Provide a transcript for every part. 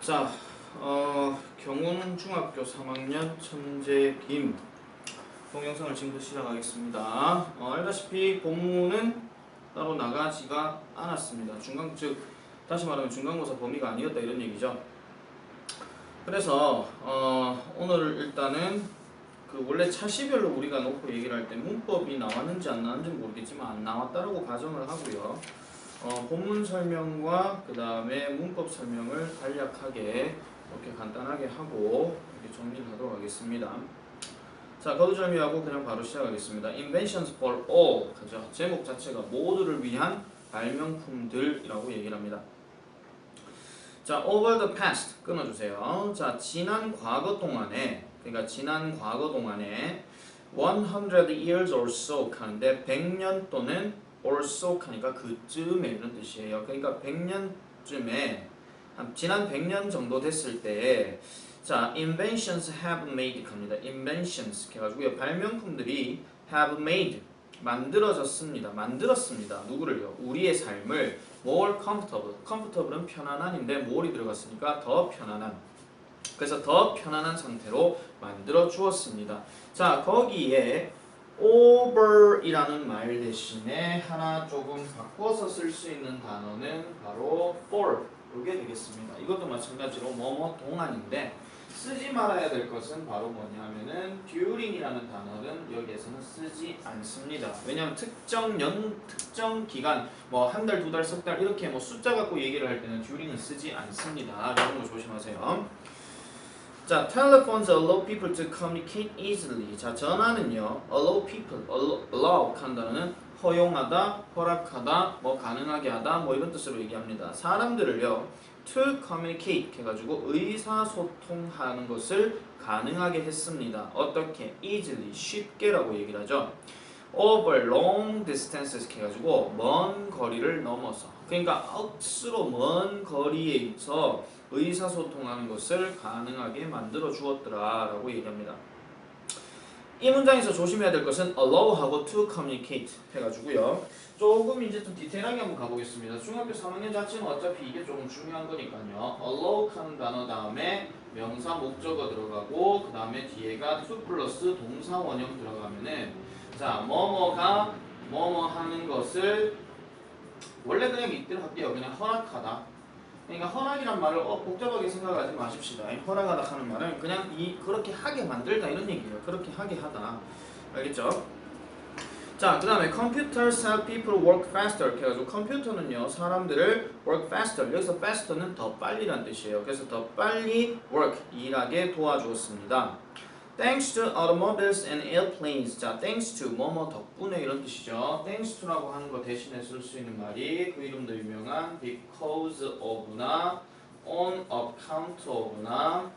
자, 경운중학교 3학년 천재김 동영상을 지금부터 시작하겠습니다. 알다시피 본문은 따로 나가지가 않았습니다. 다시 말하면 중간고사 범위가 아니었다 이런 얘기죠. 그래서 오늘 일단은 원래 차시별로 우리가 놓고 얘기를 할 때 문법이 나왔는지 안 나왔는지 모르겠지만 안 나왔다라고 가정을 하고요. 본문 설명과 그 다음에 문법 설명을 간략하게 이렇게 간단하게 하고 이렇게 정리를 하도록 하겠습니다. 자, 거두절미하고 그냥 바로 시작하겠습니다. Inventions for all. 그죠? 제목 자체가 모두를 위한 발명품들이라고 얘기를 합니다. 자, over the past 끊어주세요. 자, 지난 과거 동안에, 그러니까 지난 과거 동안에 100 years or so 하는데 100년 또는 or so 하니까 그쯤에 이런 뜻이에요. 그러니까 100년쯤에 지난 100년 정도 됐을 때 자, inventions have made 합니다. inventions 해가지고요. 발명품들이 have made 만들어졌습니다. 만들었습니다. 누구를요? 우리의 삶을 more comfortable. comfortable은 편안한인데 more이 들어갔으니까 더 편안한. 그래서 더 편안한 상태로 만들어 주었습니다. 자, 거기에 over이라는 말 대신에 하나 조금 바꿔서 쓸 수 있는 단어는 바로 for 이게 되겠습니다. 이것도 마찬가지로 뭐뭐 동안인데 쓰지 말아야 될 것은 바로 뭐냐면은 during이라는 단어는 여기에서는 쓰지 않습니다. 왜냐하면 특정 기간 뭐 한 달, 두 달, 석 달 이렇게 뭐 숫자 갖고 얘기를 할 때는 during은 쓰지 않습니다. 이런 거 조심하세요. 자, telephones allow people to communicate easily. 자, 전화는요, allow people, allow 한 단어는 허용하다, 허락하다, 뭐 가능하게 하다, 뭐 이런 뜻으로 얘기합니다. 사람들을요, to communicate 해가지고 의사소통하는 것을 가능하게 했습니다. 어떻게? easily, 쉽게라고 얘기를 하죠. over long distances 해가지고 먼 거리를 넘어서. 그러니까 억수로 먼 거리에서 의사소통하는 것을 가능하게 만들어 주었더라 라고 얘기합니다. 이 문장에서 조심해야 될 것은 allow하고 to communicate 해가지고요. 조금 이제 좀 디테일하게 한번 가보겠습니다. 중학교 3학년 자체는 어차피 이게 조금 중요한 거니까요. allow 하는 단어 다음에 명사 목적어 들어가고 그 다음에 뒤에가 to 플러스 동사 원형 들어가면은 자, 뭐뭐가 뭐뭐 하는 것을 원래 그냥 이대로 할게요. 그냥 허락하다. 그러니까 허락이란 말을 복잡하게 생각하지 마십시다. 허락하다 하는 말은 그냥 그렇게 하게 만들다 이런 얘기예요. 그렇게 하게 하다. 알겠죠? 자, 그 다음에 computers help people work faster. 그래가지고 컴퓨터는요 사람들을 work faster. 여기서 faster는 더 빨리란 뜻이에요. 그래서 더 빨리 work 일하게 도와주었습니다. Thanks to automobiles and airplanes. 자, thanks to 뭐뭐 덕분에 이런 뜻이죠. thanks to라고 하는 거 대신에 쓸 수 있는 말이 그 이름도 유명한 because of나 on account of나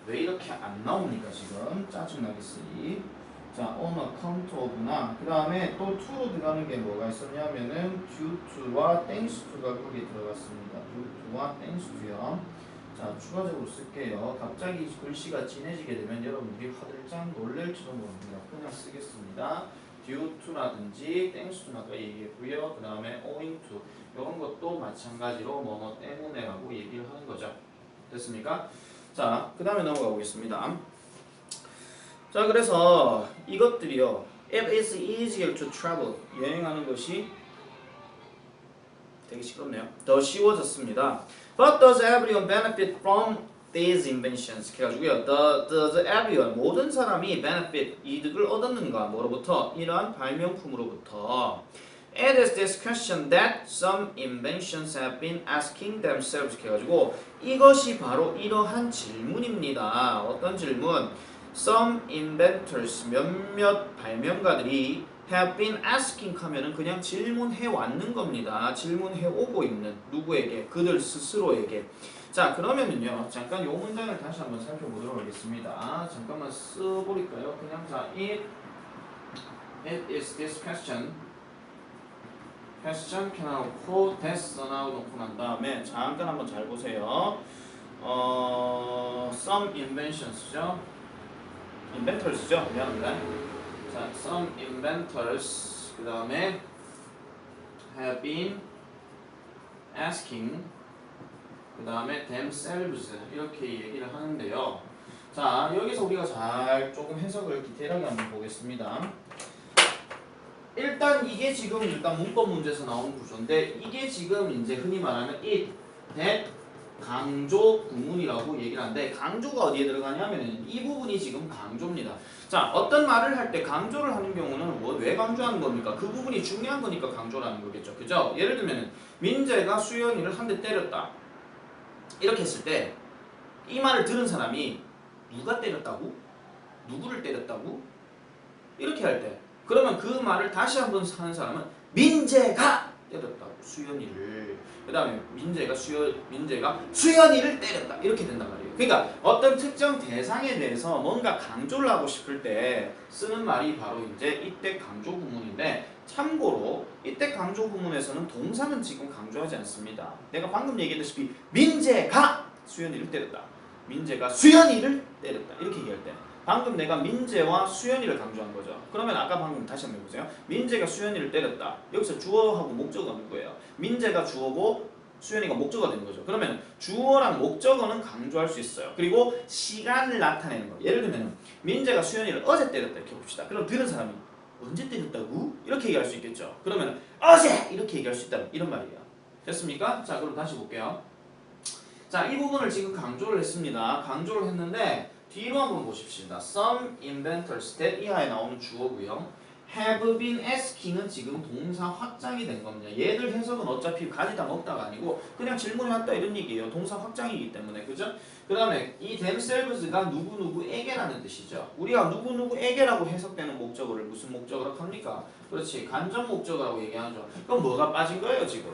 왜 이렇게 안 나옵니까 지금? 짜증나겠으니. 자, on account of나 그 다음에 또 to로 들어가는 게 뭐가 있었냐면은 due to와 thanks to가 거기에 들어갔습니다. due to와 thanks to요. 자, 추가적으로 쓸게요. 갑자기 글씨가 진해지게 되면 여러분들이 화들짝 놀랄지도 모릅니다. 그냥 쓰겠습니다. due to라든지 thanks to는 아까 얘기했고요. 그 다음에 owing to 이런 것도 마찬가지로 뭐뭐 때문에라고 얘기를 하는 거죠. 됐습니까? 자, 그 다음에 넘어가 보겠습니다. 자, 그래서 이것들이요. It is easier to travel. 여행하는 것이 되게 시끄럽네요. 더 쉬워졌습니다. But does everyone benefit from these inventions? 그래가지고요. Does everyone 모든 사람이 benefit 이득을 얻었는가? 뭐로부터? 이러한 발명품으로부터. It is this question that some inventions have been asking themselves. 그래가지고 이것이 바로 이러한 질문입니다. 어떤 질문? Some inventors 몇몇 발명가들이 have been asking 하면은 그냥 질문해 왔는 겁니다. 질문해 오고 있는 누구에게? 그들 스스로에게. 자, 그러면은요. 잠깐 요 문장을 다시 한번 살펴보도록 하겠습니다. 잠깐만 써버릴까요? 그냥 자, it is this question 켜놓고 this 써놓고 난 다음에 잠깐 한번 잘 보세요. some inventions죠. inventors죠. 미안합니다. 자, some inventors 그 다음에 have been asking 그 다음에 themselves 이렇게 얘기를 하는데요. 자, 여기서 우리가 잘 조금 해석을 디테일하게 한번 보겠습니다. 일단 이게 지금 일단 문법 문제에서 나온 구조인데 이게 지금 이제 흔히 말하는 it, that 강조 구문이라고 얘기를 하는데 강조가 어디에 들어가냐면은 이 부분이 지금 강조입니다. 자, 어떤 말을 할 때 강조를 하는 경우는 왜 강조하는 겁니까? 그 부분이 중요한 거니까 강조라는 거겠죠. 그죠? 예를 들면 민재가 수연이를 한 대 때렸다. 이렇게 했을 때 이 말을 들은 사람이 누가 때렸다고? 누구를 때렸다고? 이렇게 할 때 그러면 그 말을 다시 한번 하는 사람은 민재가 때렸다고 수연이를 그 다음에 민재가 수연이를 때렸다 이렇게 된단 말이에요. 그러니까 어떤 특정 대상에 대해서 뭔가 강조를 하고 싶을 때 쓰는 말이 바로 이제 이때 강조 구문인데 참고로 이때 강조 구문에서는 동사는 지금 강조하지 않습니다. 내가 방금 얘기했다시피 민재가 수연이를 때렸다. 민재가 수연이를 때렸다 이렇게 얘기할 때 방금 내가 민재와 수연이를 강조한 거죠. 그러면 아까 방금 다시 한번 해보세요. 민재가 수연이를 때렸다. 여기서 주어하고 목적어가 누구예요? 민재가 주어고 수연이가 목적어가 되는 거죠. 그러면 주어랑 목적어는 강조할 수 있어요. 그리고 시간을 나타내는 거. 예를 들면 민재가 수연이를 어제 때렸다 이렇게 봅시다. 그럼 들은 사람이 언제 때렸다고? 이렇게 얘기할 수 있겠죠. 그러면 어제! 이렇게 얘기할 수 있다. 이런 말이에요. 됐습니까? 자, 그럼 다시 볼게요. 자, 이 부분을 지금 강조를 했습니다. 강조를 했는데 뒤로 한번 보십시다. Some inventors that 이하에 나오는 주어고요. have been asking은 지금 동사 확장이 된 겁니다. 얘들 해석은 어차피 가지다 먹다가 아니고 그냥 질문해왔다 이런 얘기예요. 동사 확장이기 때문에. 그죠? 그 다음에 이 themselves가 누구누구에게라는 뜻이죠. 우리가 누구누구에게라고 해석되는 목적어를 무슨 목적어라고 합니까? 그렇지. 간접 목적어라고 얘기하죠. 그럼 뭐가 빠진 거예요 지금?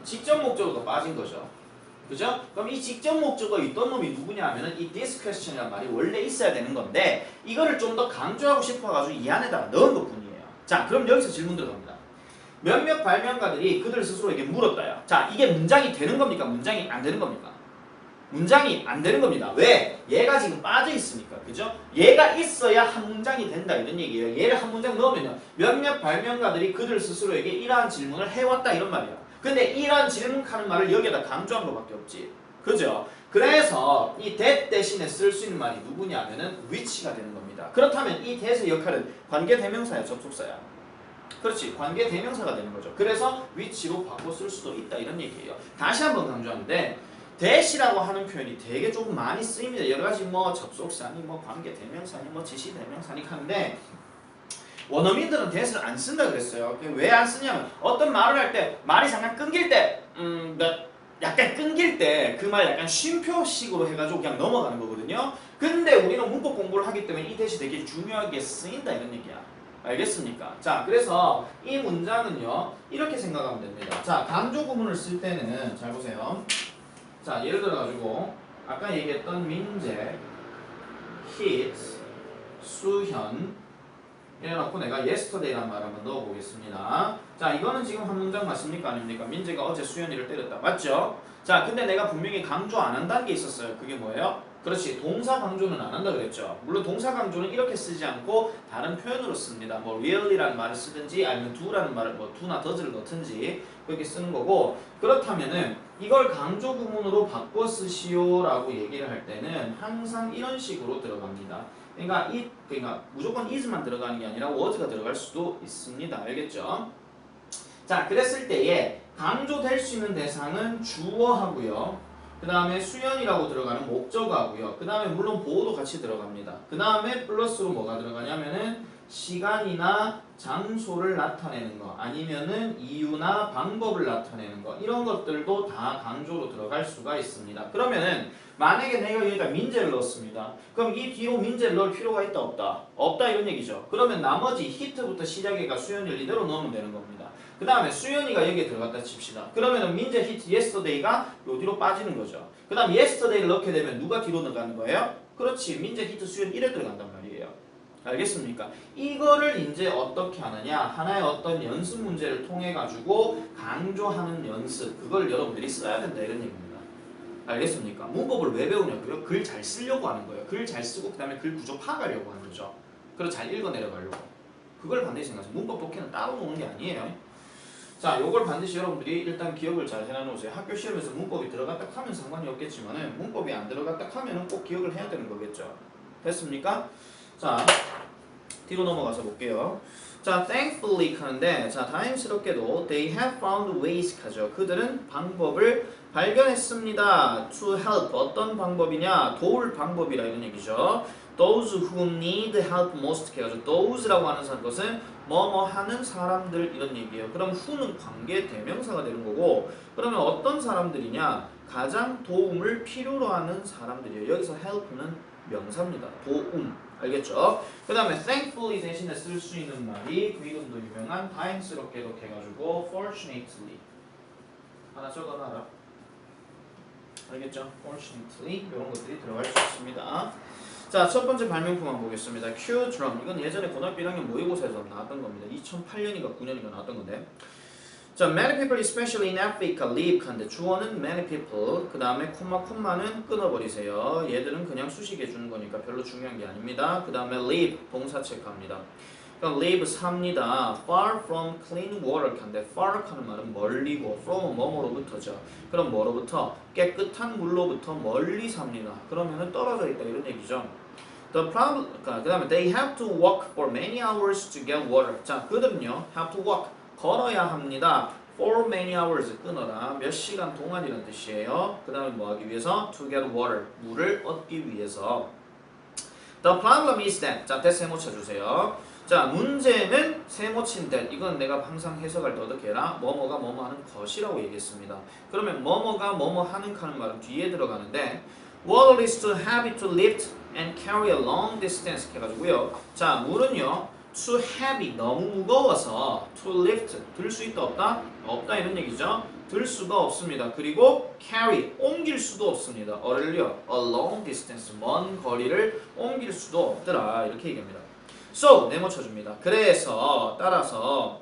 직접 목적어가 빠진 거죠. 그죠? 그럼 이 직접 목적어 있던 놈이 누구냐 하면은 이 this question이란 말이 원래 있어야 되는 건데 이거를 좀 더 강조하고 싶어가지고 이 안에다가 넣은 것 뿐이에요. 자, 그럼 여기서 질문 들어갑니다. 몇몇 발명가들이 그들 스스로에게 물었다요. 자, 이게 문장이 되는 겁니까? 문장이 안 되는 겁니까? 문장이 안 되는 겁니다. 왜? 얘가 지금 빠져 있으니까. 그죠? 얘가 있어야 한 문장이 된다 이런 얘기예요. 얘를 한 문장 넣으면요. 몇몇 발명가들이 그들 스스로에게 이러한 질문을 해왔다 이런 말이야. 근데 이런 질문하는 말을 여기에다 강조한 것밖에 없지. 그죠? 그래서 이 that 대신에 쓸 수 있는 말이 누구냐면은 which가 되는 겁니다. 그렇다면 이 that의 역할은 관계대명사야, 접속사야. 그렇지. 관계대명사가 되는 거죠. 그래서 which로 바꿔 쓸 수도 있다 이런 얘기예요. 다시 한번 강조하는데 that이라고 하는 표현이 되게 조금 많이 쓰입니다. 여러 가지 뭐 접속사니 뭐 관계대명사니 뭐 지시대명사니 하는데 원어민들은 that을 안 쓴다 그랬어요. 왜 안 쓰냐면 어떤 말을 할 때 말이 잠깐 끊길 때 약간 끊길 때 그 말 약간 쉼표식으로 해가지고 그냥 넘어가는 거거든요. 근데 우리는 문법 공부를 하기 때문에 이 that이 되게 중요하게 쓰인다 이런 얘기야. 알겠습니까? 자, 그래서 이 문장은요 이렇게 생각하면 됩니다. 자, 강조 구문을 쓸 때는 잘 보세요. 자, 예를 들어가지고 아까 얘기했던 민재, hit, 수현 이래놓고 내가 yesterday라는 말을 한번 넣어보겠습니다. 자, 이거는 지금 한 문장 맞습니까? 아닙니까? 민재가 어제 수연이를 때렸다. 맞죠? 자, 근데 내가 분명히 강조 안 한다는 게 있었어요. 그게 뭐예요? 그렇지. 동사 강조는 안 한다 그랬죠. 물론 동사 강조는 이렇게 쓰지 않고 다른 표현으로 씁니다. 뭐 really라는 말을 쓰든지 아니면 do라는 말을 뭐 do나 does를 넣든지 그렇게 쓰는 거고 그렇다면은 이걸 강조 구문으로 바꿔 쓰시오라고 얘기를 할 때는 항상 이런 식으로 들어갑니다. 그러니까 무조건 is만 들어가는 게 아니라 was가 들어갈 수도 있습니다. 알겠죠? 자, 그랬을 때에 강조될 수 있는 대상은 주어하고요. 그 다음에 수연이라고 들어가는 목적어하고요. 그 다음에 물론 보호도 같이 들어갑니다. 그 다음에 플러스로 뭐가 들어가냐면은 시간이나 장소를 나타내는 거 아니면은 이유나 방법을 나타내는 거 이런 것들도 다 강조로 들어갈 수가 있습니다. 그러면은 만약에 내가 여기다 민재를 넣었습니다. 그럼 이 뒤로 민재를 넣을 필요가 있다 없다? 없다 이런 얘기죠. 그러면 나머지 히트부터 시작해가 수연이를 이대로 넣으면 되는 겁니다. 그 다음에 수연이가 여기에 들어갔다 칩시다. 그러면은 민재 히트 yesterday가 요 뒤로 빠지는 거죠. 그 다음 yesterday를 넣게 되면 누가 뒤로 들어가는 거예요? 그렇지. 민재 히트 수연 1에 들어간단 말이에요. 알겠습니까? 이거를 이제 어떻게 하느냐? 하나의 어떤 연습 문제를 통해 가지고 강조하는 연습 그걸 여러분들이 써야 된다 이런 얘기입니다. 알겠습니까? 문법을 왜 배우냐고요? 글 잘 쓰려고 하는 거예요. 글 잘 쓰고 그 다음에 글 구조 파악하려고 하는 거죠. 그리고 잘 읽어 내려가려고. 그걸 반드시 생각하세요. 문법 독해는 따로 노는 게 아니에요. 자, 요걸 반드시 여러분들이 일단 기억을 잘 해놔놓으세요. 학교 시험에서 문법이 들어갔다 하면 상관이 없겠지만은 문법이 안 들어갔다 하면은 꼭 기억을 해야 되는 거겠죠. 됐습니까? 자, 뒤로 넘어가서 볼게요. 자, thankfully 하는데, 자, 다행스럽게도 they have found ways 하죠. 그들은 방법을 발견했습니다. to help. 어떤 방법이냐? 도울 방법이라 이런 얘기죠. those who need help most 해가지고 those라고 하는 것은 뭐뭐 하는 사람들 이런 얘기예요. 그럼 who는 관계 대명사가 되는 거고, 그러면 어떤 사람들이냐? 가장 도움을 필요로 하는 사람들이에요. 여기서 help는 명사입니다. 도움. 알겠죠? 그 다음에 thankfully 대신에 쓸 수 있는 말이 그 이름도 유명한 다행스럽게도 해가지고 fortunately 하나 적어놔라. 알겠죠? fortunately 이런 것들이 들어갈 수 있습니다. 자, 첫 번째 발명품만 보겠습니다. Q drum. 이건 예전에 고등학교 1학년 모의고사에서 나왔던 겁니다. 2008년인가 9년인가 나왔던 건데. 자, many people, especially in Africa, live. 한데 주어는 many people. 그 다음에 콤마는 끊어버리세요. 얘들은 그냥 수식해 주는 거니까 별로 중요한 게 아닙니다. 그 다음에 live 동사 체크합니다. 그럼 live 삽니다. far from clean water. 한데 far 하는 말은 멀리고 from 뭐뭐로부터죠. 그럼 뭐로부터? 깨끗한 물로부터 멀리 삽니다. 그러면은 떨어져 있다 이런 얘기죠. The problem. 그 다음에 they have to walk for many hours to get water. 자, 그들은요 have to walk. 걸어야 합니다. For many hours 끊어라. 몇 시간 동안이라는 뜻이에요. 그 다음에 뭐 하기 위해서? To get water. 물을 얻기 위해서. The problem is that. 자, that 세모 쳐주세요. 자, 문제는 세모친 that. 이건 내가 항상 해석할 때 어떻게 해라? 뭐뭐가 뭐뭐 하는 것이라고 얘기했습니다. 그러면 뭐뭐가 뭐뭐 하는 하는 말은 뒤에 들어가는데 Water is to have it to lift and carry a long distance 해가지고요. 자, 물은요. too heavy, 너무 무거워서 to lift, 들 수 있다 없다? 없다 이런 얘기죠. 들 수가 없습니다. 그리고 carry, 옮길 수도 없습니다. 어를요, a long distance, 먼 거리를 옮길 수도 없더라 이렇게 얘기합니다. So, 네모 쳐줍니다. 그래서 따라서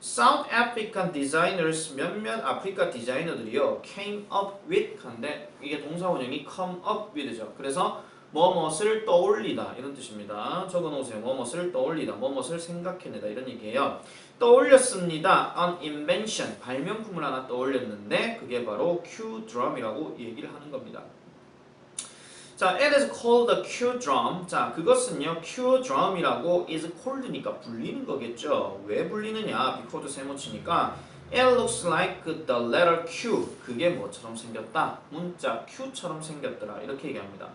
South African designers, 몇몇 아프리카 디자이너들이요 came up with 한데 이게 동사 원형이 come up with죠. 그래서 뭐뭇을 떠올리다 이런 뜻입니다. 적어놓으세요. 뭐뭇을 떠올리다, 뭐뭇을 생각해내다 이런 얘기예요. 떠올렸습니다. An invention, 발명품을 하나 떠올렸는데 그게 바로 Q-drum이라고 얘기를 하는 겁니다. 자, it is called a Q-drum. 자, 그것은요 Q-drum이라고 is called니까 불리는 거겠죠. 왜 불리느냐? because 세모치니까 It looks like the letter Q. 그게 뭐처럼 생겼다? 문자 Q처럼 생겼더라 이렇게 얘기합니다.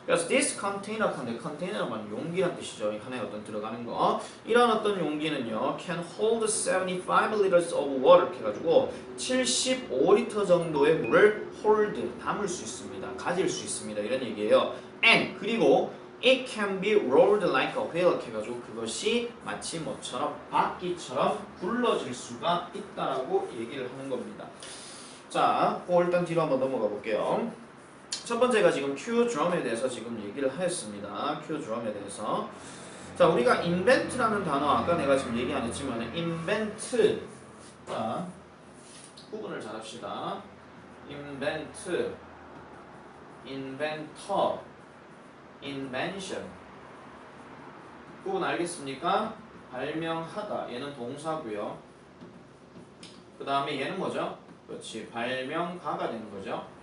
그래서 this container 한데 컨테이너란 용기란 뜻이죠. 하나의 어떤 들어가는 거. 이런 어떤 용기는요 can hold 75 liters of water 해가지고 75리터 정도의 물을 hold 담을 수 있습니다. 가질 수 있습니다. 이런 얘기예요. And 그리고 it can be rolled like a wheel 해가지고 그것이 마치 뭐처럼 바퀴처럼 굴러질 수가 있다라고 얘기를 하는 겁니다. 자, 그거 일단 뒤로 한번 넘어가 볼게요. 첫 번째가 지금 Q-drum에 대해서 지금 얘기를 하였습니다. Q-drum에 대해서. 자, 우리가 invent라는 단어 아까 내가 지금 얘기 안 했지만 invent. 자, 구분을 잘 합시다. invent, inventor, invention. 구분 알겠습니까? 발명하다. 얘는 동사고요. 그 다음에 얘는 뭐죠? 그렇지. 발명가가 되는 거죠.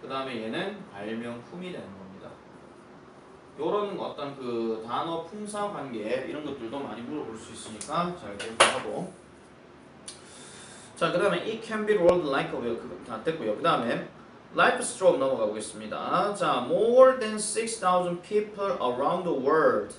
그 다음에 얘는 발명품이 되는 겁니다. 요런 어떤 그 단어 품사 관계 이런 것들도 많이 물어볼 수 있으니까 잘 기억하고. 자, 그 다음에 it can be rolled like a wheel. 그거 다 됐고요. 그 다음에 life stroke 넘어가 보겠습니다. 자, more than 6,000 people around the world.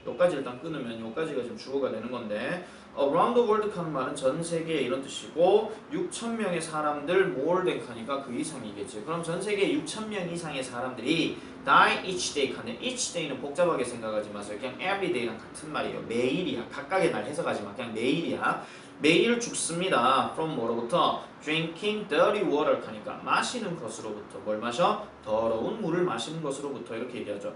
요까지 일단 끊으면 요까지가 지금 주어가 되는 건데 around the world 하는 말은 전 세계 이런 뜻이고 6,000명의 사람들 more than 하니까 그 이상이겠지. 그럼 전 세계 6,000명 이상의 사람들이 die each day 하네. each day는 복잡하게 생각하지 마세요. 그냥 every day랑 같은 말이에요. 매일이야. 각각의 날 해석하지 마. 그냥 매일이야. 매일 죽습니다. from 뭐로부터? drinking dirty water 하니까 마시는 것으로부터. 뭘 마셔? 더러운 물을 마시는 것으로부터 이렇게 얘기하죠.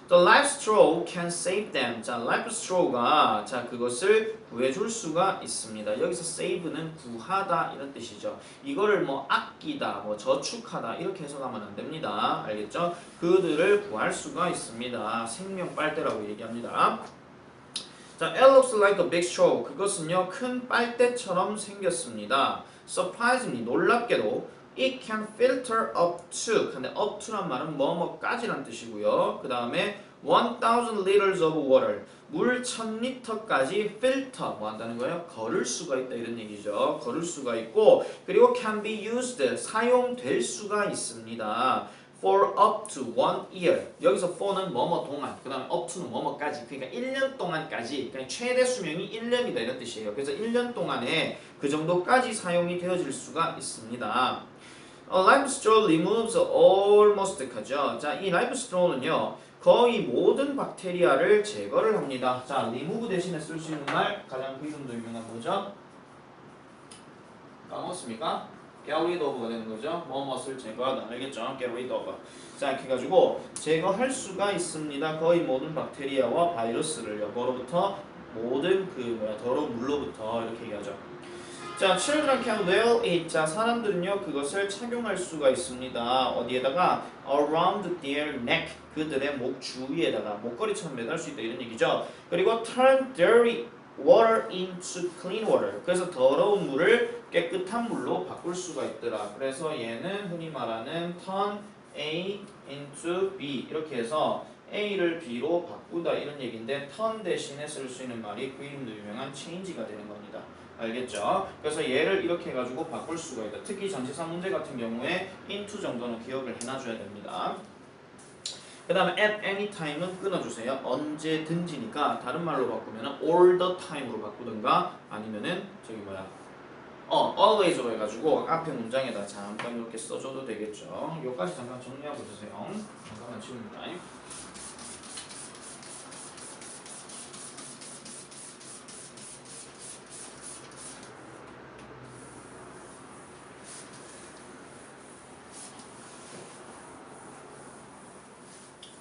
The life straw can save them. 자, life straw가 자 그것을 구해줄 수가 있습니다. 여기서 save는 구하다 이런 뜻이죠. 이거를 뭐 아끼다, 뭐 저축하다 이렇게 해석하면 안 됩니다. 알겠죠? 그들을 구할 수가 있습니다. 생명 빨대라고 얘기합니다. 자, it looks like a big straw. 그것은요, 큰 빨대처럼 생겼습니다. surprisingly, 놀랍게도 it can filter up to. 근데 up to란 말은 뭐뭐까지란 뜻이고요. 그 다음에 1000 liters of water. 물 1000리터까지 filter, 뭐 한다는 거예요? 거를 수가 있다 이런 얘기죠. 거를 수가 있고, 그리고 can be used, 사용될 수가 있습니다. for up to 1 year. 여기서 for는 뭐뭐 동안, 그 다음에 up to는 뭐뭐까지. 그러니까 1년 동안까지, 그러니까 최대 수명이 1년이다 이런 뜻이에요. 그래서 1년 동안에 그 정도까지 사용이 되어질 수가 있습니다. live straw removes almost 하죠. 자, 이 live straw는요, 거의 모든 박테리아를 제거를 합니다. 자, remove 대신에 쓸 수 있는 말, 가장 그 이름도 유명한 뭐죠? 까먹었습니까? get rid of가 되는 거죠. 뭐뭐을 제거하다. 알겠죠? get rid of. 자, 이렇게 해가지고 제거할 수가 있습니다. 거의 모든 박테리아와 바이러스를요. 뭐로부터? 모든 더러운 물로부터 이렇게 얘기하죠. 자, children can wear it. 자, 사람들은요 그것을 착용할 수가 있습니다. 어디에다가? around their neck. 그들의 목 주위에다가 목걸이처럼 매달 수 있다 이런 얘기죠. 그리고 turn dirty water into clean water. 그래서 더러운 물을 깨끗한 물로 바꿀 수가 있더라. 그래서 얘는 흔히 말하는 turn A into B 이렇게 해서 A를 B로 바꾸다 이런 얘기인데 turn 대신에 쓸 수 있는 말이 그 이름도 유명한 change가 되는 겁니다. 알겠죠? 그래서 얘를 이렇게 해가지고 바꿀 수가 있다. 특히 전치사 문제 같은 경우에 into 정도는 기억을 해놔줘야 됩니다. 그 다음에 at any time은 끊어주세요. 언제든지니까 다른 말로 바꾸면 all the time으로 바꾸든가 아니면은 always로 해가지고 앞에 문장에다 잠깐 이렇게 써줘도 되겠죠. 요까지 잠깐 정리하고 주세요. 잠깐만 치웁니다.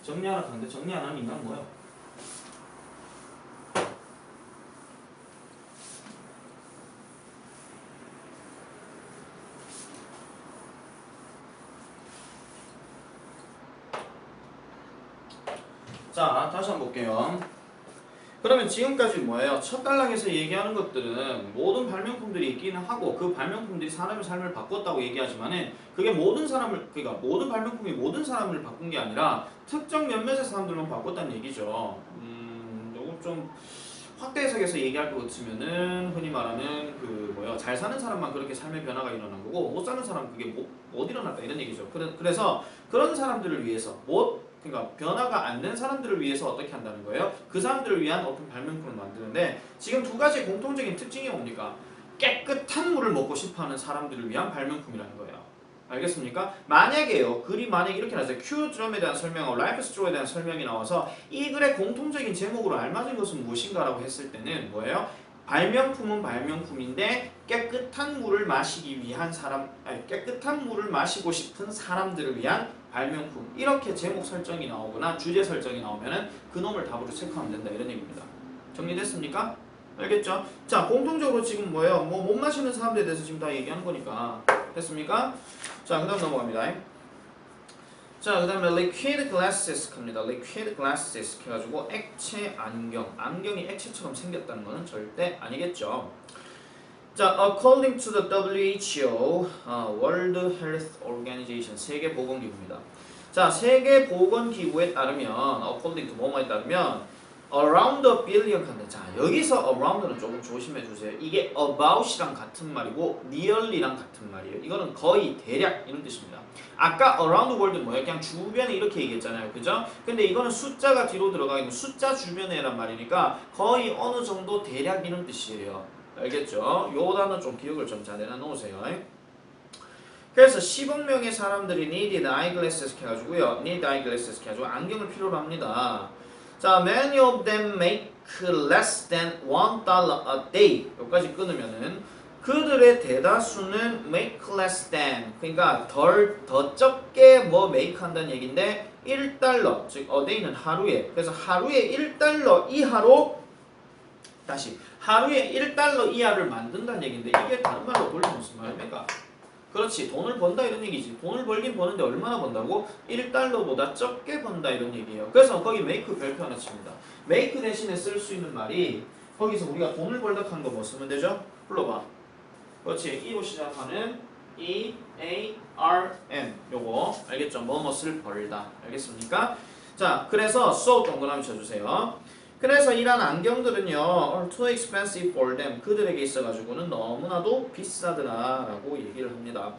정리하러 가는데 정리 안 하면 인간 뭐예요? 자, 다시 한번 볼게요. 그러면 지금까지 뭐예요? 첫 단락에서 얘기하는 것들은 모든 발명품들이 있기는 하고 그 발명품들이 사람의 삶을 바꿨다고 얘기하지만은 그게 그러니까 모든 발명품이 모든 사람을 바꾼 게 아니라 특정 몇몇의 사람들만 바꿨다는 얘기죠. 요거 좀 확대 해석해서 얘기할 것 같으면은 흔히 말하는 잘 사는 사람만 그렇게 삶의 변화가 일어난 거고 못 사는 사람은 그게 못 일어났다 이런 얘기죠. 그래서 그런 사람들을 위해서 그러니까 변화가 안 된 사람들을 위해서 어떻게 한다는 거예요? 그 사람들을 위한 어떤 발명품을 만드는데 지금 두 가지 공통적인 특징이 뭡니까? 깨끗한 물을 먹고 싶어하는 사람들을 위한 발명품이라는 거예요. 알겠습니까? 만약에요. 글이 만약에 이렇게 나왔어요. Q드럼에 대한 설명하고 라이프 스트로에 대한 설명이 나와서 이 글의 공통적인 제목으로 알맞은 것은 무엇인가라고 했을 때는 뭐예요? 발명품은 발명품인데 깨끗한 물을 마시기 위한 깨끗한 물을 마시고 싶은 사람들을 위한 발명품. 이렇게 제목 설정이 나오거나 주제 설정이 나오면은 그놈을 답으로 체크하면 된다 이런 얘기입니다. 정리됐습니까? 알겠죠? 자, 공통적으로 지금 뭐예요? 못 마시는 사람들에 대해서 지금 다 얘기하는 거니까. 됐습니까? 자, 그 다음 넘어갑니다. 자, 그 다음에 liquid glasses 갑니다. liquid glasses 해가지고 액체 안경. 안경이 액체처럼 생겼다는 것은 절대 아니겠죠. 자, according to the WHO, World Health Organization, 세계보건기구입니다. 자, 세계보건기구에 따르면, according to 뭐뭐에 따르면, around a billion 칸데, 자, 여기서 around는 조금 조심해 주세요. 이게 about이랑 같은 말이고, nearly랑 같은 말이에요. 이거는 거의 대략 이런 뜻입니다. 아까 around the world는 뭐예요? 그냥 주변에 이렇게 얘기했잖아요. 그죠? 근데 이거는 숫자가 뒤로 들어가 있는 숫자 주변에란 말이니까 거의 어느 정도 대략 이런 뜻이에요. 알겠죠? 요 단어 좀 기억을 좀 잘 해놓으세요. 그래서 10억 명의 사람들이 needed eyeglasses 해가지고요. need eyeglasses 해가지고 안경을 필요로 합니다. 자, many of them make less than $1 a day. 여기까지 끊으면은 그들의 대다수는 make less than, 그러니까 더 적게 make 한다는 얘기인데 1달러, 즉 a day는 하루에. 그래서 하루에 1달러 이하로 하루에 1달러 이하를 만든다는 얘기인데 이게 다른 말로 돌리면 무슨 말입니까? 그렇지. 돈을 번다 이런 얘기지. 돈을 벌긴 버는데 얼마나 번다고? 1달러보다 적게 번다 이런 얘기예요. 그래서 거기 make 별표 하나 칩니다. make 대신에 쓸 수 있는 말이 거기서 우리가 돈을 벌다 한 거 뭐 쓰면 되죠? 불러봐. 그렇지. E로 시작하는 E-A-R-M 요거 알겠죠? 뭐뭐를 벌다. 알겠습니까? 자, 그래서 so 동그라미 쳐주세요. 그래서 이런 안경들은요 are too expensive for them. 그들에게 있어가지고는 너무나도 비싸더라 라고 얘기를 합니다.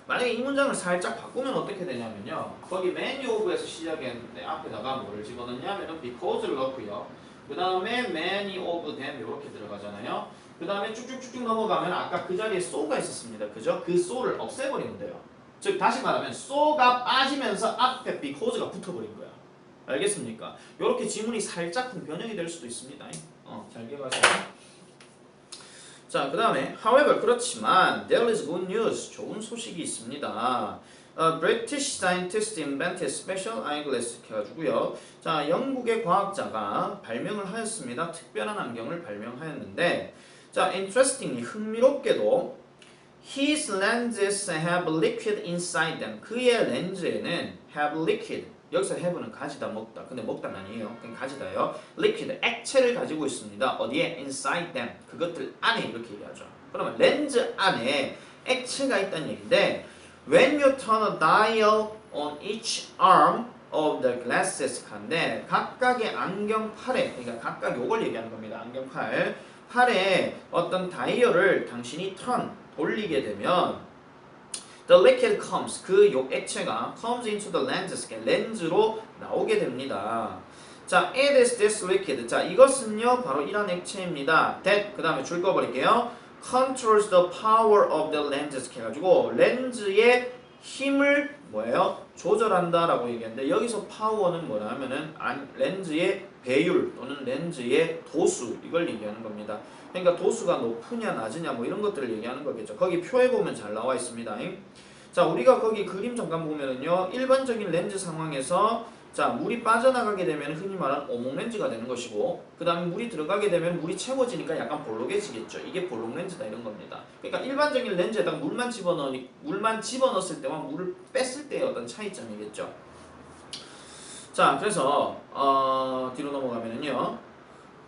만약에 이 문장을 살짝 바꾸면 어떻게 되냐면요 거기 many of에서 시작했는데 앞에다가 뭐를 집어넣냐면은 because를 넣고요 그 다음에 many of them 이렇게 들어가잖아요. 그 다음에 쭉쭉쭉쭉 넘어가면 아까 그 자리에 so가 있었습니다. 그죠? 그 so를 없애버리면 돼요. 즉 다시 말하면 so가 빠지면서 앞에 because가 붙어버린 거야. 알겠습니까? 이렇게 지문이 살짝 변형이 될 수도 있습니다. 잘 기억하세요. 자, 그 다음에 however 그렇지만 there is good news 좋은 소식이 있습니다. A British scientist invented special eyeglass 해가지고요. 자, 영국의 과학자가 발명을 하였습니다. 특별한 안경을 발명하였는데 자, interestingly 흥미롭게도 his lenses have liquid inside them. 그의 렌즈에는 have liquid 여기서 have는 가지다 먹다. 근데 먹다는 아니에요. 그냥 가지다요. liquid 액체를 가지고 있습니다. 어디에? inside them. 그것들 안에 이렇게 얘기하죠. 그러면 렌즈 안에 액체가 있다는 얘기인데 when you turn a dial on each arm of the glasses 칸데 각각의 안경팔에 그러니까 각각 요걸 얘기하는 겁니다. 안경팔에 어떤 다이얼을 당신이 돌리게 되면 The liquid comes, 그 액체가 comes into the lenses, 렌즈로 나오게 됩니다. 자, it is this liquid. 자, 이것은요, 바로 이런 액체입니다. that, 그 다음에 줄 꺼버릴게요. controls the power of the lenses 해가지고 렌즈의 힘을 뭐예요? 조절한다라고 얘기하는데 여기서 파워는 뭐라 하면은 렌즈의 배율 또는 렌즈의 도수 이걸 얘기하는 겁니다. 그러니까 도수가 높으냐 낮으냐 뭐 이런 것들을 얘기하는 거겠죠. 거기 표에 보면 잘 나와 있습니다. 자, 우리가 거기 그림 잠깐 보면은요 일반적인 렌즈 상황에서 자, 물이 빠져나가게 되면 흔히 말하는 오목렌즈가 되는 것이고 그 다음에 물이 들어가게 되면 물이 채워지니까 약간 볼록해지겠죠. 이게 볼록렌즈다 이런 겁니다. 그러니까 일반적인 렌즈에다가 물만 집어넣었을 때와 물을 뺐을 때의 어떤 차이점이겠죠. 자, 그래서 뒤로 넘어가면은요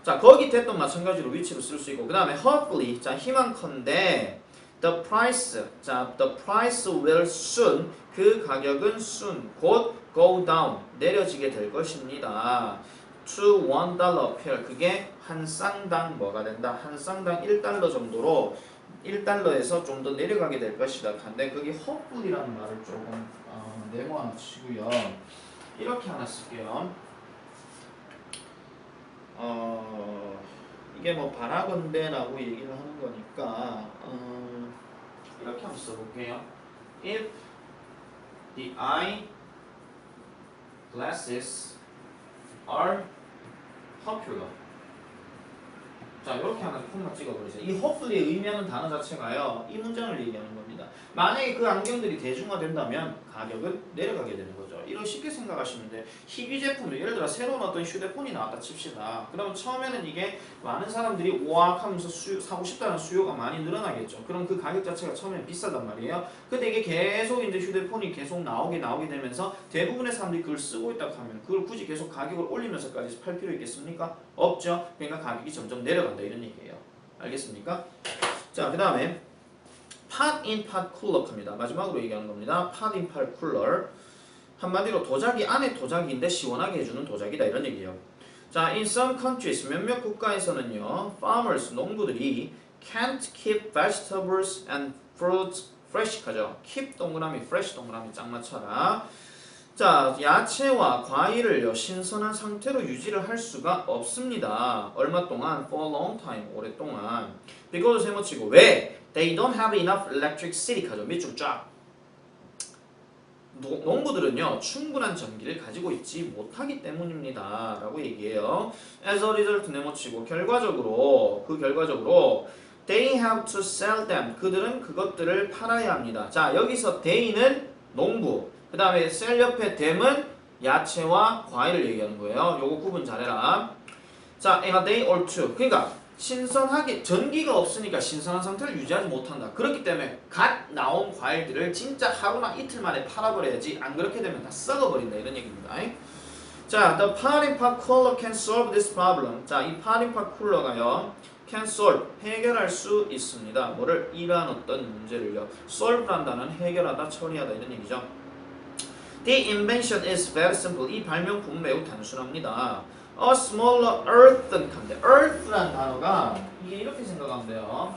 자, 거기 됐던 마찬가지로 위치로 쓸 수 있고 그 다음에 hopefully 자, 희망컨대 the price 자, the price will soon 그 가격은 soon 곧 go down 내려지게 될 것입니다. to $1 pair 그게 한 쌍당 뭐가 된다? 한 쌍당 1달러 정도로 1달러에서 좀 더 내려가게 될 것이다. 근데 거기 hopefully라는 말을 조금 네모 하나 치고요. 이렇게 하나 쓸게요. 이게 뭐 바라건대라고 얘기를 하는 거니까 이렇게 한번 써볼게요. If the eye glasses are popular. 자, 이렇게 하나 콤마 찍어버리세요. 이 hopefully의 의미하는 단어 자체가요. 이 문장을 얘기하는 겁니다. 만약에 그 안경들이 대중화된다면 가격은 내려가게 되는 거죠. 이런 쉽게 생각하시면 돼요. 희귀 제품, 예를 들어 새로운 어떤 휴대폰이 나왔다 칩시다. 그러면 처음에는 이게 많은 사람들이 오악 하면서 사고 싶다는 수요가 많이 늘어나겠죠. 그럼 그 가격 자체가 처음엔 비싸단 말이에요. 근데 이게 계속 이제 휴대폰이 계속 나오게 되면서 대부분의 사람들이 그걸 쓰고 있다고 하면 그걸 굳이 계속 가격을 올리면서까지 팔 필요 있겠습니까? 없죠. 그러니까 가격이 점점 내려간다 이런 얘기예요. 알겠습니까? 자, 그 다음에 pot in pot cooler입니다. 마지막으로 얘기하는 겁니다. pot in pot cooler. 한마디로 도자기 안에 도자기인데 시원하게 해주는 도자기다 이런 얘기예요. 자, in some countries 몇몇 국가에서는요, farmers 농부들이 can't keep vegetables and fruits fresh 하죠. keep 동그라미 fresh 동그라미 짝 맞춰라. 자, 야채와 과일을요 신선한 상태로 유지를 할 수가 없습니다. 얼마 동안? For a long time 오랫동안. because 세모치고 왜? They don't have enough electricity 하죠. 밑줄 쫙. 농부들은요 충분한 전기를 가지고 있지 못하기 때문입니다 라고 얘기해요. As a result 네모치고 결과적으로 they have to sell them 그들은 그것들을 팔아야 합니다. 자, 여기서 they는 농부 그 다음에 sell 옆에 them은 야채와 과일을 얘기하는 거예요. 요거 구분 잘해라. 자, in a day or two 그러니까 신선하게 전기가 없으니까 신선한 상태를 유지하지 못한다. 그렇기 때문에 갓 나온 과일들을 진짜 하루나 이틀 만에 팔아버려야지. 안 그렇게 되면 다 썩어버린다 이런 얘기입니다. 자, the potting pot cooler can solve this problem. 자, 이 potting pot cooler가요 can solve 해결할 수 있습니다. 뭐를 이러한 어떤 문제를요. solve란다는 해결하다, 처리하다 이런 얘기죠. The invention is very simple. 이 발명품은 매우 단순합니다. A smaller earthen can. earth란 단어가 이게 이렇게 생각하면 돼요.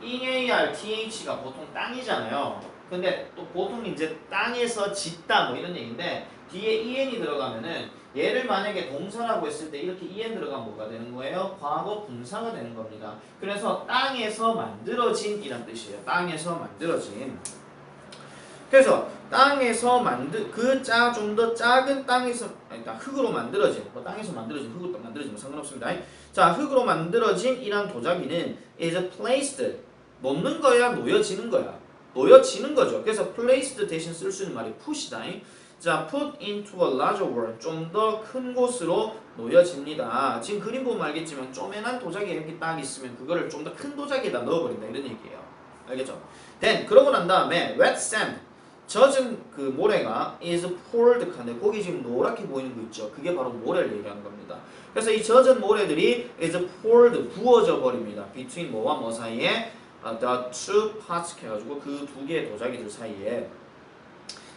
EARTH가 보통 땅이잖아요. 근데 또 보통 이제 땅에서 짓다 뭐 이런 얘기인데 뒤에 EN이 들어가면은 얘를 만약에 동사라고 했을 때 이렇게 EN 들어가면 뭐가 되는 거예요? 과거 분사가 되는 겁니다. 그래서 땅에서 만들어진 이란 뜻이에요. 땅에서 만들어진. 그래서 땅에서 좀 더 작은 땅에서 흙으로 만들어진 땅에서 만들어진 흙으로 만들어진 상관없습니다. 자, 흙으로 만들어진 이란 도자기는 is placed 놓는 거야, 놓여지는 거야. 놓여지는 거죠. 그래서 placed 대신 쓸 수 있는 말이 put이다. 자, put into a larger world 좀 더 큰 곳으로 놓여집니다. 지금 그림 보면 알겠지만 쪼매난 도자기 이렇게 딱 있으면 그거를 좀 더 큰 도자기에다 넣어버린다 이런 얘기예요. 알겠죠? then 그러고 난 다음에 wet sand 젖은 그 모래가 is poured 한데 거기 지금 노랗게 보이는 거 있죠? 그게 바로 모래를 얘기하는 겁니다. 그래서 이 젖은 모래들이 is poured 부어져 버립니다. between 뭐와 뭐 사이에 the two pots 해가지고 그 두 개의 도자기들 사이에.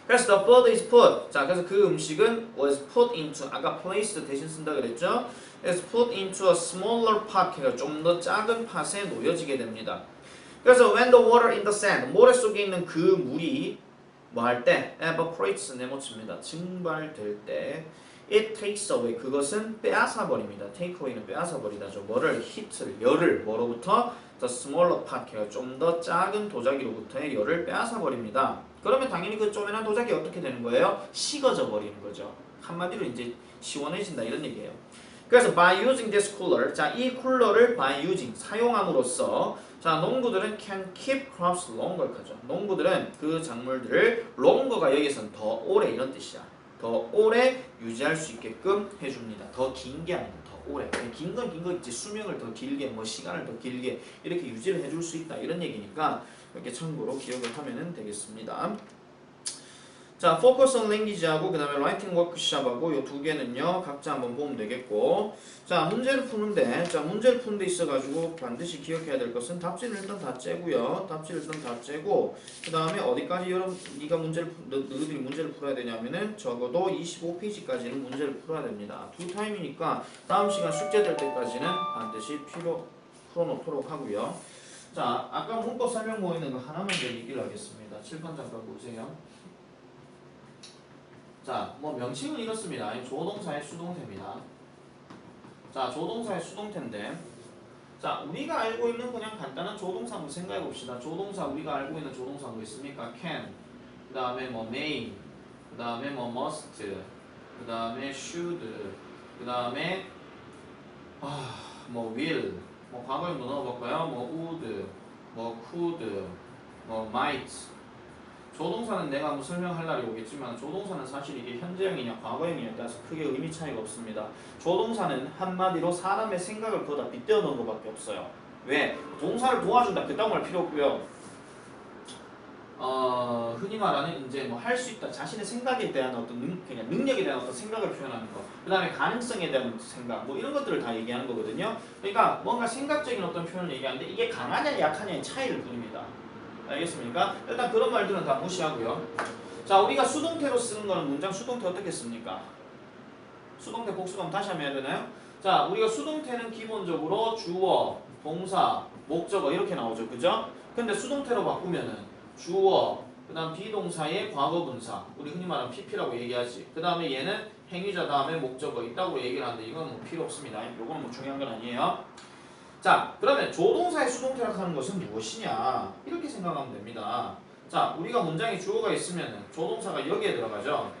그래서 the food is put. 자, 그래서 그 음식은 was put into 아까 placed 대신 쓴다 그랬죠? is put into a smaller pot 해가 좀 더 작은 팟에 놓여지게 됩니다. 그래서 when the water in the sand 모래 속에 있는 그 물이 뭐 할 때 evaporates 내모칩니다. 증발될 때 it takes away 그것은 빼앗아 버립니다. take away는 빼앗아 버리다죠. 뭐를 heat를 열을 뭐로부터 the smaller pot가 좀 더 작은 도자기로부터의 열을 빼앗아 버립니다. 그러면 당연히 그 쪼매난 도자기 어떻게 되는 거예요? 식어져 버리는 거죠. 한마디로 이제 시원해진다 이런 얘기예요. 그래서 by using this cooler 자, 이 쿨러를 by using 사용함으로써 자, 농부들은 can keep crops longer 하죠. 농부들은 그 작물들을 longer가 여기서는 더 오래 이런 뜻이야. 더 오래 유지할 수 있게끔 해줍니다. 더 긴 게 아니고 더 오래. 긴 건 긴 거 있지. 수명을 더 길게 뭐 시간을 더 길게 이렇게 유지를 해줄 수 있다 이런 얘기니까 이렇게 참고로 기억을 하면 되겠습니다. 자, focus on language하고 그 다음에 writing workshop하고 이 두 개는요 각자 한번 보면 되겠고 자, 문제를 푸는데 자, 문제를 푸는 데 있어가지고 반드시 기억해야 될 것은 답지를 일단 다 째고요. 답지를 일단 다 째고 그 다음에 어디까지 네가 너희들이 문제를 풀어야 되냐면은 적어도 25페이지까지는 문제를 풀어야 됩니다. 두 타임이니까 다음 시간 숙제 될 때까지는 반드시 풀어놓도록 하고요. 자, 아까 문법 설명 모여 있는 거 하나만 더 얘기를 하겠습니다. 칠판 잠깐 보세요. 자, 뭐 명칭은 이렇습니다. 조동사의 수동태입니다. 자, 조동사의 수동태인데 자, 우리가 알고 있는 그냥 간단한 조동사 한번 생각해 봅시다. 조동사 우리가 알고 있는 조동사 뭐 있습니까? can, 그 다음에 뭐 may, 그 다음에 뭐 must, 그 다음에 should, 그 다음에 뭐 will, 뭐 과거에 뭐 넣어볼까요? 뭐 would, 뭐 could, 뭐 might. 조동사는 내가 뭐 설명할 날이 오겠지만 조동사는 사실 이게 현재형이냐 과거형이냐에 따라서 크게 의미 차이가 없습니다. 조동사는 한마디로 사람의 생각을 그거다 빗대어 놓은 것밖에 없어요. 왜? 동사를 도와준다 그딴 말 필요 없고요. 흔히 말하는 이제 뭐 할 수 있다 자신의 생각에 대한 어떤 그냥 능력에 대한 어떤 생각을 표현하는 거, 그 다음에 가능성에 대한 생각 뭐 이런 것들을 다 얘기하는 거거든요. 그러니까 뭔가 생각적인 어떤 표현을 얘기하는데 이게 강하냐 약하냐의 차이를 부릅니다. 알겠습니까? 일단 그런 말들은 다 무시하고요. 자, 우리가 수동태로 쓰는 거는 문장 수동태 어떻게 씁니까? 수동태 복수하면 다시 하면 해야 되나요? 자, 우리가 수동태는 기본적으로 주어, 동사, 목적어 이렇게 나오죠. 그죠? 근데 수동태로 바꾸면은 주어, 그 다음 비동사의 과거분사 우리 흔히 말하는 PP라고 얘기하지. 그 다음에 얘는 행위자 다음에 목적어 있다고 얘기를 하는데 이건 뭐 필요 없습니다. 이건 뭐 중요한 건 아니에요. 자, 그러면 조동사의 수동태라고 하는 것은 무엇이냐 이렇게 생각하면 됩니다. 자, 우리가 문장에 주어가 있으면 조동사가 여기에 들어가죠.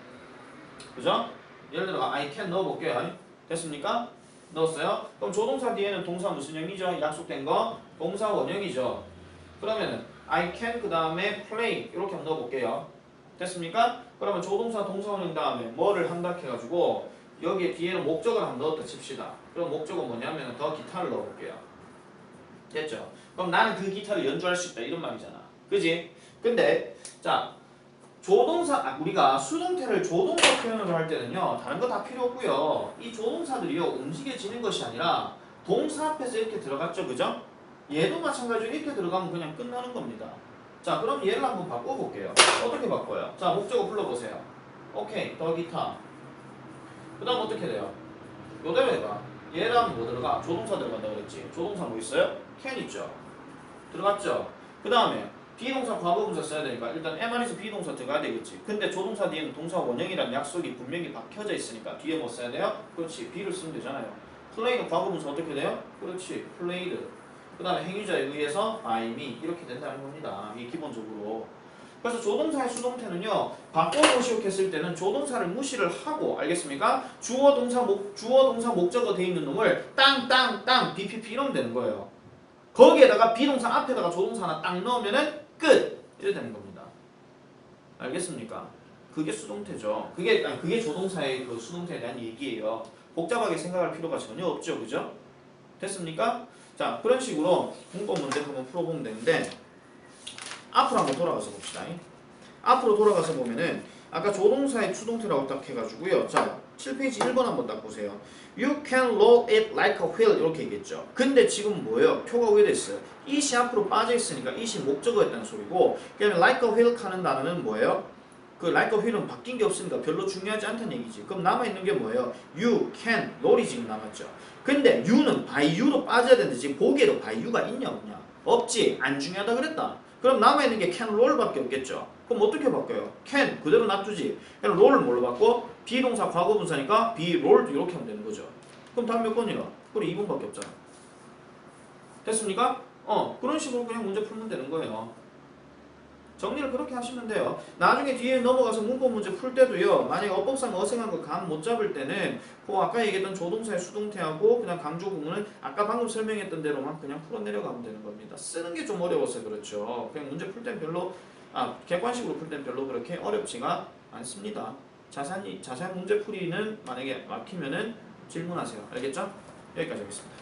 그죠? 예를 들어 I can 넣어볼게요. 됐습니까? 넣었어요? 그럼 조동사 뒤에는 동사 무슨 형이죠? 약속된 거 동사 원형이죠. 그러면은 I can 그 다음에 play 이렇게 한번 넣어볼게요. 됐습니까? 그러면 조동사 동사 원형 다음에 뭐를 한다 해가지고 여기에 뒤에는 목적어를 한번 넣었다 칩시다. 그럼 목적어 뭐냐면 더 기타를 넣어볼게요. 됐죠? 그럼 나는 그 기타를 연주할 수 있다 이런 말이잖아. 그지? 근데 자 조동사 우리가 수동태를 조동사 표현을 할 때는요 다른 거 다 필요 없고요 이 조동사들이요 움직여지는 것이 아니라 동사 앞에서 이렇게 들어갔죠 그죠? 얘도 마찬가지로 이렇게 들어가면 그냥 끝나는 겁니다. 자 그럼 얘를 한번 바꿔볼게요. 어떻게 바꿔요? 자 목적어 불러보세요. 오케이 더 기타 그 다음 어떻게 돼요? 요대로 해봐. 얘랑 뭐 들어가? 조동사 들어간다 그랬지. 조동사 뭐 있어요? can 있죠. 들어갔죠. 그 다음에 비동사 과거분사 써야 되니까 일단 MR에서 비동사 들어가야 되겠지. 근데 조동사 뒤에는 동사 원형이라는 약속이 분명히 박혀져 있으니까 뒤에 뭐 써야 돼요? 그렇지. B를 쓰면 되잖아요. play는 과거분사 어떻게 돼요? 그렇지. played. 그 다음에 행위자에 의해서 by me 이렇게 된다는 겁니다. 이게 기본적으로. 그래서 조동사의 수동태는요 바꿔놓으시오 했을 때는 조동사를 무시를 하고 알겠습니까? 주어 동사 목적어 돼 있는 놈을 땅땅땅 BPP 이러면 되는 거예요. 거기에다가 비동사 앞에다가 조동사 하나 딱 넣으면은 끝! 이래 되는 겁니다. 알겠습니까? 그게 수동태죠. 그게 조동사의 그 수동태에 대한 얘기예요. 복잡하게 생각할 필요가 전혀 없죠. 그죠? 됐습니까? 자, 그런 식으로 문법 문제 한번 풀어보면 되는데 앞으로 한번 돌아가서 봅시다. 앞으로 돌아가서 보면은 아까 조동사의 수동태라고 딱 해가지고요. 자, 7페이지 1번 한번 딱 보세요. You can roll it like a wheel 이렇게 얘기했죠. 근데 지금 뭐예요? 표가 왜 됐어요? it이 앞으로 빠져있으니까 it이 목적어였다는 소리고 그다음에 like a wheel 하는 단어는 뭐예요? 그 like a wheel은 바뀐 게 없으니까 별로 중요하지 않다는 얘기지. 그럼 남아있는 게 뭐예요? You can roll이 지금 남았죠. 근데 you는 by you로 빠져야 되는데 지금 보기에도 by you가 있냐 없냐? 없지. 안 중요하다 그랬다. 그럼 남아있는 게 can roll밖에 없겠죠. 그럼 어떻게 바꿔요? can 그대로 놔두지. 그럼 roll을 뭘로 바꿔? 비동사 과거분사니까 be rolled 이렇게 하면 되는 거죠. 그럼 답 몇 번이라? 그래 2번밖에 없잖아. 됐습니까? 그런 식으로 그냥 문제 풀면 되는 거예요. 정리를 그렇게 하시면 돼요. 나중에 뒤에 넘어가서 문법 문제 풀 때도요. 만약에 어법상 어색한 거 감 못 잡을 때는 그 아까 얘기했던 조동사의 수동태하고 그냥 강조 구문은 아까 방금 설명했던 대로만 그냥 풀어 내려가면 되는 겁니다. 쓰는 게 좀 어려워서 그렇죠. 그냥 문제 풀 땐 별로 객관식으로 풀 땐 별로 그렇게 어렵지가 않습니다. 자세한 문제 풀이는 만약에 막히면은 질문하세요. 알겠죠? 여기까지 하겠습니다.